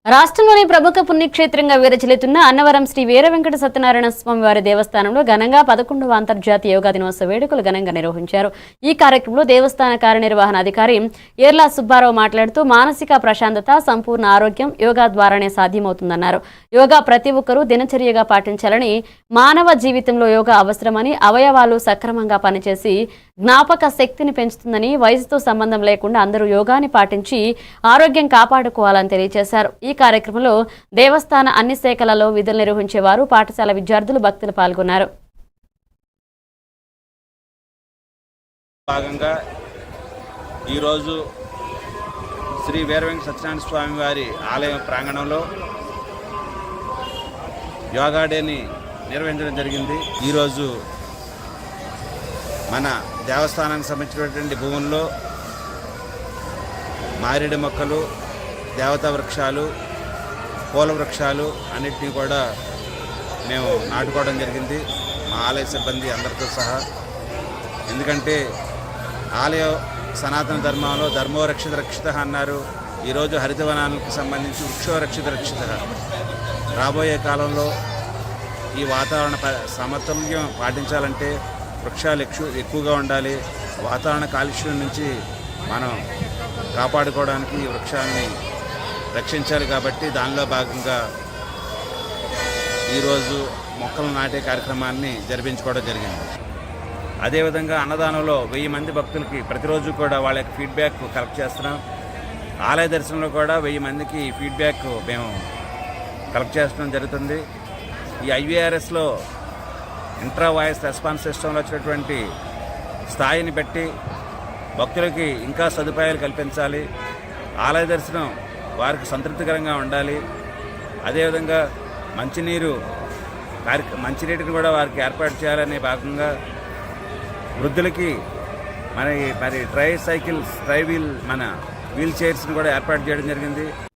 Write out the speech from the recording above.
రాష్ట్రంలోని ప్రముఖ పుణ్యక్షేత్రంగా విరచిల్లుతున్న అన్నవరం శ్రీ వీర వెంకట సత్యనారాయణ స్వామి వారి దేవస్థానంలో ఘనంగా 11వ అంతర్జాతీయ యోగా దినోత్సవ వేడుకలు ఘనంగా నిర్వహించారు. ఈ కార్యక్రమంలో దేవస్థాన కార్యనిర్వహణాధికారి ఎర్లా సుబ్బారావు మాట్లాడుతూ మానసిక ప్రశాంతత, సంపూర్ణ ఆరోగ్యం యోగా ద్వారానే సాధ్యమవుతుందన్నారు. యోగా ప్రతి ఒక్కరూ దినచర్యగా పాటించాలని, మానవ జీవితంలో యోగా అవసరమని, అవయవాలు సక్రమంగా పనిచేసి జ్ఞాపక శక్తిని పెంచుతుందని, వయసుతో సంబంధం లేకుండా అందరూ యోగాని పాటించి ఆరోగ్యం కాపాడుకోవాలని తెలియజేశారు. ఈ కార్యక్రమంలో దేవస్థాన అన్ని శాఖలలో విధులు నిర్వహించేవారు, పాఠశాల విద్యార్థులు, భక్తులు పాల్గొన్నారు. భాగంగా ఈరోజు శ్రీ వీర వెంకట సత్యనారాయణ స్వామి వారి ఆలయం ప్రాంగణంలో యోగా డేని నిర్వహించడం జరిగింది. ఈరోజు మన దేవస్థానానికి సంబంధించినటువంటి భూముల్లో మారేడు మొక్కలు, దేవతా వృక్షాలు, పూల వృక్షాలు అన్నిటినీ కూడా మేము నాటుకోవడం జరిగింది, మా ఆలయ సిబ్బంది అందరితో సహా. ఎందుకంటే ఆలయ సనాతన ధర్మంలో ధర్మో రక్షిత రక్షిత అన్నారు. ఈరోజు హరితవనానికి సంబంధించి వృక్షో రక్షిత రక్షిత. రాబోయే కాలంలో ఈ వాతావరణ సమతుల్యం పాటించాలంటే వృక్షాలు ఎక్కువగా ఉండాలి. వాతావరణ కాలుష్యం నుంచి మనం కాపాడుకోవడానికి ఈ వృక్షాలని రక్షించాలి. కాబట్టి దానిలో భాగంగా ఈరోజు మొక్కలు నాటే కార్యక్రమాన్ని జరిపించుకోవడం జరిగింది. అదేవిధంగా అన్నదానంలో 1000 మంది భక్తులకి ప్రతిరోజు కూడా వాళ్ళ యొక్క ఫీడ్బ్యాక్ కలెక్ట్ చేస్తున్నాం. ఆలయ దర్శనంలో కూడా 1000 మందికి ఫీడ్బ్యాక్ మేము కలెక్ట్ చేస్తడం జరుగుతుంది. ఈ IVRSలో ఇంట్రా వాయిస్ రెస్పాన్స్ సిస్టంలో వచ్చినటువంటి స్థాయిని బట్టి భక్తులకి ఇంకా సదుపాయాలు కల్పించాలి. ఆలయ దర్శనం వారికి సంతృప్తికరంగా ఉండాలి. అదేవిధంగా మంచినీటిని కూడా వారికి ఏర్పాటు చేయాలనే భాగంగా వృద్ధులకి మరి ట్రై వీల్ చైర్స్ని కూడా ఏర్పాటు చేయడం జరిగింది.